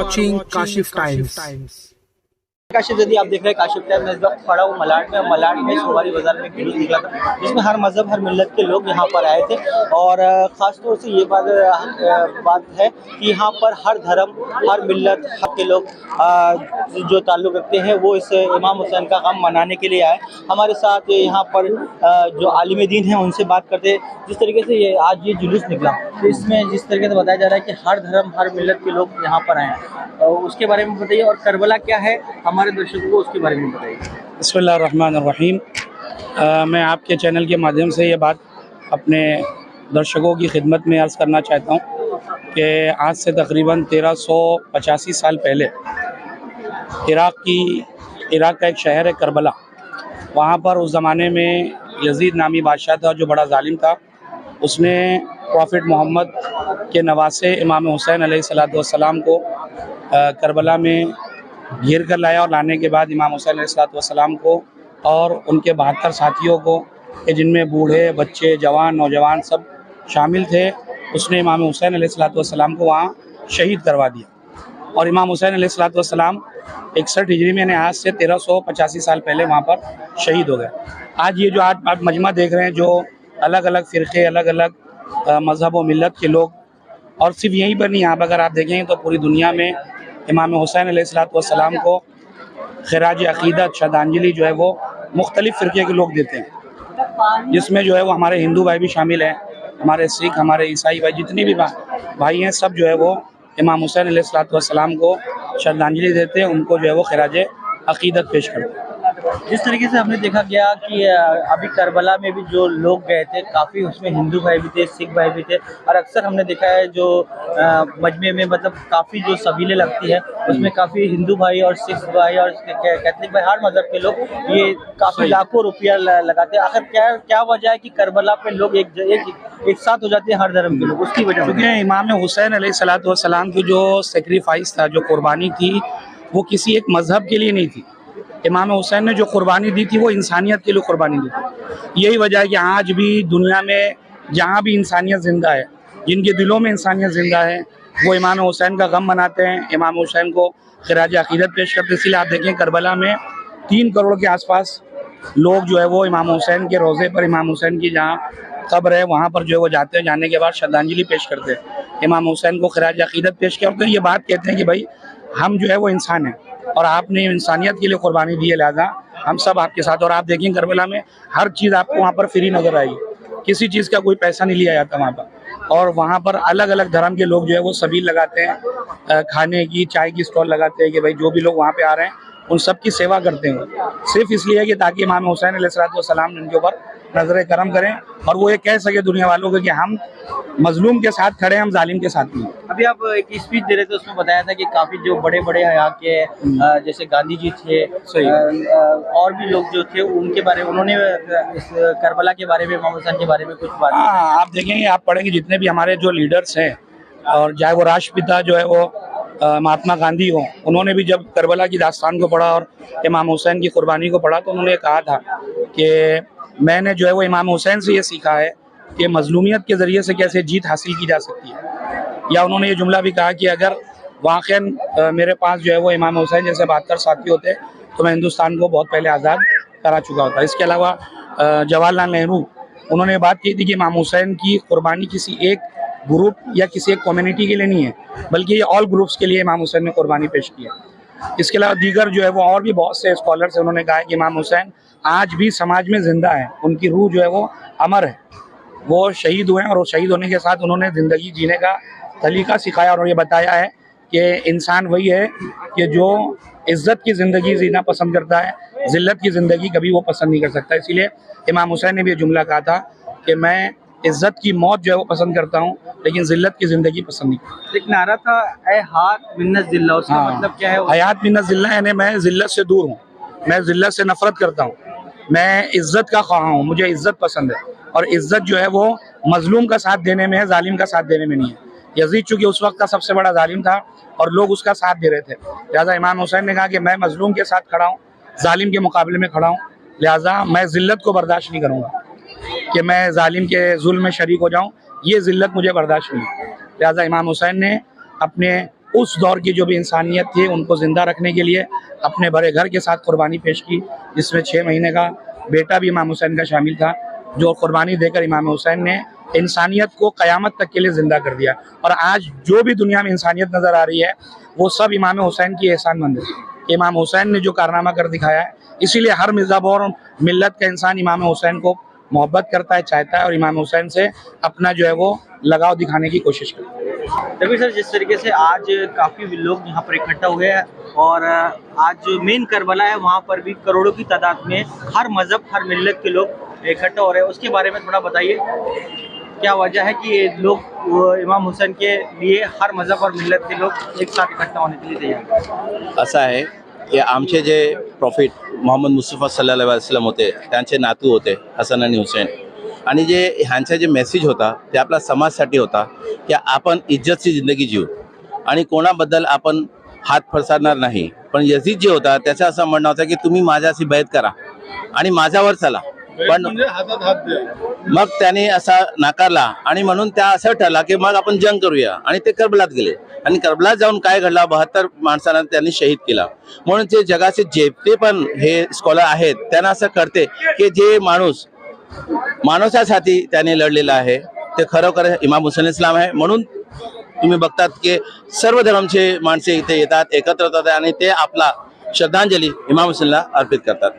watching Kashif Times. Kashif यदि आप देख रहे हैं काशिफ टाइम में इस वक्त खड़ा हूँ मलाड में सोमवारी बाजार में जुलूस निकला था जिसमें हर मजहब हर मिल्लत के लोग यहाँ पर आए थे। और ख़ास तौर से ये बात है कि यहाँ पर हर धर्म हर मिल्लत के लोग जो ताल्लुक़ रखते हैं वो इस इमाम हुसैन का गम मनाने के लिए आए। हमारे साथ यहाँ पर जो आलिम दीन हैं उनसे बात करते हैं। जिस तरीके से ये आज ये जुलूस निकला तो इसमें जिस तरीके से बताया जा रहा है कि हर धर्म हर मिल्लत के लोग यहाँ पर आए हैं, उसके बारे में बताइए। और करबला क्या है हमारे दर्शकों को उसके बारे में बताइए। बिस्मिल्लाहिर्रहमानिर्रहीम। मैं आपके चैनल के माध्यम से ये बात अपने दर्शकों की खिदमत में अर्ज़ करना चाहता हूँ कि आज से तकरीबन 1385 साल पहले इराक़ का एक शहर है करबला, वहाँ पर उस ज़माने में यजीद नामी बादशाह था जो बड़ा ज़ालिम था। उसने प्रॉफिट मोहम्मद के नवासे इमाम हुसैन अलैहिस्सलातु वस्सलाम को करबला में घेर कर लाया और लाने के बाद इमाम हुसैन अलैहिस्सलातु वस्सलाम को और उनके 72 साथियों को, जिनमें बूढ़े बच्चे जवान नौजवान सब शामिल थे, उसने इमाम हुसैन अलैहिस्सलातु वस्सलाम को वहाँ शहीद करवा दिया। और इमाम हुसैन अलैहिस्सलातु वस्सलाम 61 हिजरी में आज से 1385 साल पहले वहाँ पर शहीद हो गए। आज ये जो आज आप मजमा देख रहे हैं, जो अलग अलग फ़िरक़े अलग अलग मज़हब व मिल्लत के लोग, और सिर्फ यहीं पर नहीं, यहाँ पर अगर आप देखेंगे तो पूरी दुनिया में इमाम हुसैन अलैहिस्सलातु वस्सलाम को ख़िराज अक़ीदत श्रद्धांजलि जो है वो मुख्तलिफ़ फ़िरक़े के लोग देते हैं, जिसमें जो है वो हमारे हिंदू भाई भी शामिल हैं, हमारे सिख हमारे ईसाई भाई जितने भी भाई हैं, सब जो है वो इमाम हुसैन अलैहिस्सलातु वस्सलाम को श्रद्धांजलि देते हैं, उनको जो है वो ख़िराज अक़ीदत पेश करते हैं। जिस तरीके से हमने देखा गया कि अभी करबला में भी जो लोग गए थे काफ़ी उसमें हिंदू भाई भी थे, सिख भाई भी थे, और अक्सर हमने देखा है जो मजमे में मतलब काफ़ी जो सबीलें लगती है उसमें काफ़ी हिंदू भाई और सिख भाई और कैथलिक भाई हर मज़हब के लोग ये काफ़ी लाखों रुपया लगाते हैं। आखिर क्या वजह है कि करबला पे लोग एक साथ हो जाते हैं हर धर्म के लोग? उसकी वजह क्योंकि इमाम हुसैन अलैहिस्सलातु वस्सलाम की जो सेक्रीफाइस था, जो कुर्बानी थी, वो किसी एक मज़हब के लिए नहीं थी। इमाम हुसैन ने जो कुर्बानी दी थी वो इंसानियत के लिए कुर्बानी दी थी। यही वजह है कि आज भी दुनिया में जहाँ भी इंसानियत ज़िंदा है, जिनके दिलों में इंसानियत ज़िंदा है, वो इमाम हुसैन का गम मनाते हैं, इमाम हुसैन को ख़िराज अक़ीदत पेश करते हैं। इसलिए आप देखें करबला में 3 करोड़ के आसपास लोग जो है वो इमाम हुसैन के रोज़े पर, इमाम हुसैन की जहाँ कब्र है वहाँ पर जो है वो जाते हैं, जाने के बाद श्रद्धांजलि पेश करते हैं, इमाम हुसैन को ख़िराज अक़ीदत पेश करते हैं। ये बात कहते हैं कि भाई हम जो है वो इंसान हैं और आपने इंसानियत के लिए कुर्बानी दी है, लिहाजा हम सब आपके साथ। और आप देखें करबला में हर चीज़ आपको वहाँ पर फ्री नज़र आएगी, किसी चीज़ का कोई पैसा नहीं लिया जाता वहाँ पर। और वहाँ पर अलग अलग धर्म के लोग जो है वो सबील लगाते हैं, खाने की चाय की स्टॉल लगाते हैं कि भाई जो भी लोग वहाँ पे आ रहे हैं उन सब की सेवा करते हैं, सिर्फ इसलिए कि ताकि इमाम हुसैन अलैहिस्सलातु वस्सलाम उनके ऊपर नजर करम करें और वो ये कह सके दुनिया वालों को कि हम मजलूम के साथ खड़े हैं, हम जालिम के साथ नहीं। अभी आप एक स्पीच दे रहे थे, उसमें बताया था कि काफ़ी जो बड़े बड़े यहाँ के जैसे गांधी जी थे, और भी लोग जो थे उनके बारे में उन्होंने इस करबला के बारे में, इमाम हुसैन के बारे में कुछ बात। हाँ, आप देखेंगे, आप पढ़ेंगे जितने भी हमारे जो लीडर्स हैं, और चाहे वो राष्ट्रपिता जो है वो महात्मा गांधी हो, उन्होंने भी जब करबला की दास्तान को पढ़ा और इमाम हुसैन की कुर्बानी को पढ़ा तो उन्होंने कहा था कि मैंने जो है वो इमाम हुसैन से ये सीखा है कि मजलूमियत के ज़रिए से कैसे जीत हासिल की जा सकती है। या उन्होंने ये जुमला भी कहा कि अगर वाक़ई मेरे पास जो है वो इमाम हुसैन जैसे 72 साथी होते तो मैं हिंदुस्तान को बहुत पहले आज़ाद करा चुका होता। इसके अलावा जवाहरलाल नेहरू, उन्होंने बात की थी कि इमाम हुसैन की कुर्बानी किसी एक ग्रुप या किसी एक कम्युनिटी के लिए नहीं है, बल्कि ये ऑल ग्रुप्स के लिए इमाम हुसैन ने कुर्बानी पेश की है। इसके अलावा दीगर जो है वो और भी बहुत से स्कॉलर्स हैं, उन्होंने कहा है कि इमाम हुसैन आज भी समाज में ज़िंदा है, उनकी रूह जो है वो अमर है, वो शहीद हुए हैं और शहीद होने के साथ उन्होंने ज़िंदगी जीने का तरीका सिखाया और ये बताया है कि इंसान वही है कि जो इज़्ज़त की ज़िंदगी जीना पसंद करता है, ज़िल्लत की ज़िंदगी कभी वो पसंद नहीं कर सकता। इसीलिए इमाम हुसैन ने भी ये जुमला कहा था कि मैं इज़्ज़त की मौत जो है वो पसंद करता हूँ, लेकिन ज़िल्लत की ज़िंदगी पसंद नहीं। एक नारा था ए हाथ मिन्नत जिल्ला, उसका मतलब क्या है? हयात मिन्नत जिल्ला यानी मैं ज़िल्लत से दूर हूँ, मैं ज़िल्लत से नफ़रत करता हूँ, मैं इज़्ज़त का ख्वाह हूँ, मुझे इज़्ज़त पसंद है। और इज़्ज़त जो है वो मजलूम का साथ देने में है, जालिम का साथ देने में नहीं है। यजीद चूँकि उस वक्त का सबसे बड़ा जालिम था और लोग उसका साथ दे रहे थे, लिहाजा इमाम हुसैन ने कहा कि मैं मजलूम के साथ खड़ा हूँ, जालिम के मुकाबले में खड़ा हूँ, लिहाजा मैं ज़िल्लत को बर्दाश्त नहीं करूँगा कि मैं जालिम के जुल्म में शरीक हो जाऊँ, ये ज़िल्लत मुझे बर्दाश्त नहीं। लिहाजा इमाम हुसैन ने अपने उस दौर की जो भी इंसानियत थी उनको ज़िंदा रखने के लिए अपने बड़े घर के साथ कुर्बानी पेश की, जिसमें 6 महीने का बेटा भी इमाम हुसैन का शामिल था, जो कुर्बानी देकर इमाम हुसैन ने इंसानियत को क़यामत तक के लिए ज़िंदा कर दिया। और आज जो भी दुनिया में इंसानियत नज़र आ रही है वो सब इमाम हुसैन की एहसानमंद है। इमाम हुसैन ने जो कारनामा कर दिखाया है, इसीलिए हर मज़हब और मिल्लत का इंसान इमाम हुसैन को मोहब्बत करता है, चाहता है और इमाम हुसैन से अपना जो है वो लगाव दिखाने की कोशिश करता है। तभी सर, जिस तरीके से आज काफ़ी लोग यहाँ पर इकट्ठा हुए हैं और आज जो मेन करबला है वहाँ पर भी करोड़ों की तादाद में हर मज़हब हर मिल्लत के लोग इकट्ठा हो रहे हैं, उसके बारे में थोड़ा बताइए। क्या वजह है कि ये लोग इमाम हुसैन के लिए हर मज़हब और मिल्लत के लोग एक साथ इकट्ठा होने के लिए तैयार? असं आहे की आमचे जे प्रॉफिट मोहम्मद मुस्तफा सल्लल्लाहु अलैहि वसल्लम होते, त्यांचे नातू होते हसन आणि हुसेन, आणि जे ह्यांचा जे मेसेज होता ते आपला समाजासाठी होता की आपण इज्जतची जिंदगी जीव आणि कोणाबद्दल आपण हात फरसावणार नाही. पण यझीद जे होता त्याचं असं म्हणणं होतं की तुम्ही माझ्याशी बैत करा आणि माझ्यावर चला, पण मग त्याने असा नाकारला आणि म्हणून त्या असं ठरला की मग आपण जंग करूया आणि ते करबलात गेले आणि करबलात जाऊन काय घडला, 72 माणसांना त्यांनी शहीद केला. म्हणून जे जगाचे जेवते पण हे स्कॉलर आहेत त्यांना असं कळते की जे माणूस माणसासाठी त्याने लढलेला आहे ते खरोखर इमाम हुसेन इस्लाम आहे. म्हणून तुम्ही बघतात की सर्व धर्माचे माणसे इथे येतात, एकत्र होतात आणि ते आपला श्रद्धांजली इमाम हुसेनला अर्पित करतात.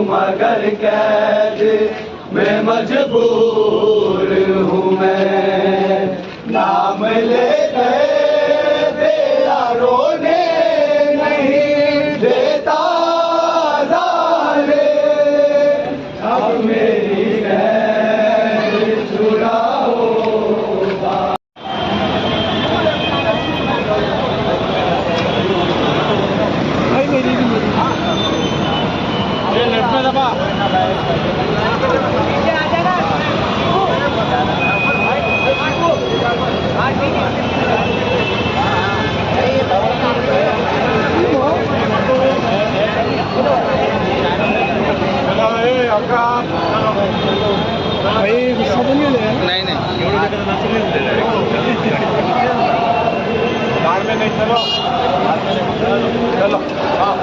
मगर कैद मैं मजबूर हूँ, मैं नाम लेते तेरा रोने नहीं देता जाने, अब मेरी कैद छुड़ाओ। भाई गुस्सा तो नहीं ले? नहीं कार में नहीं, चलो चलो हाँ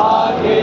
आगे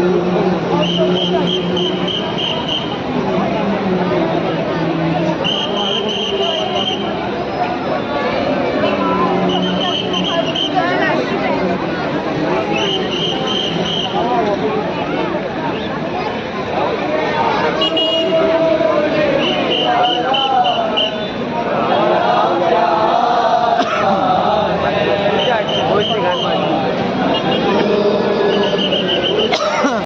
चलो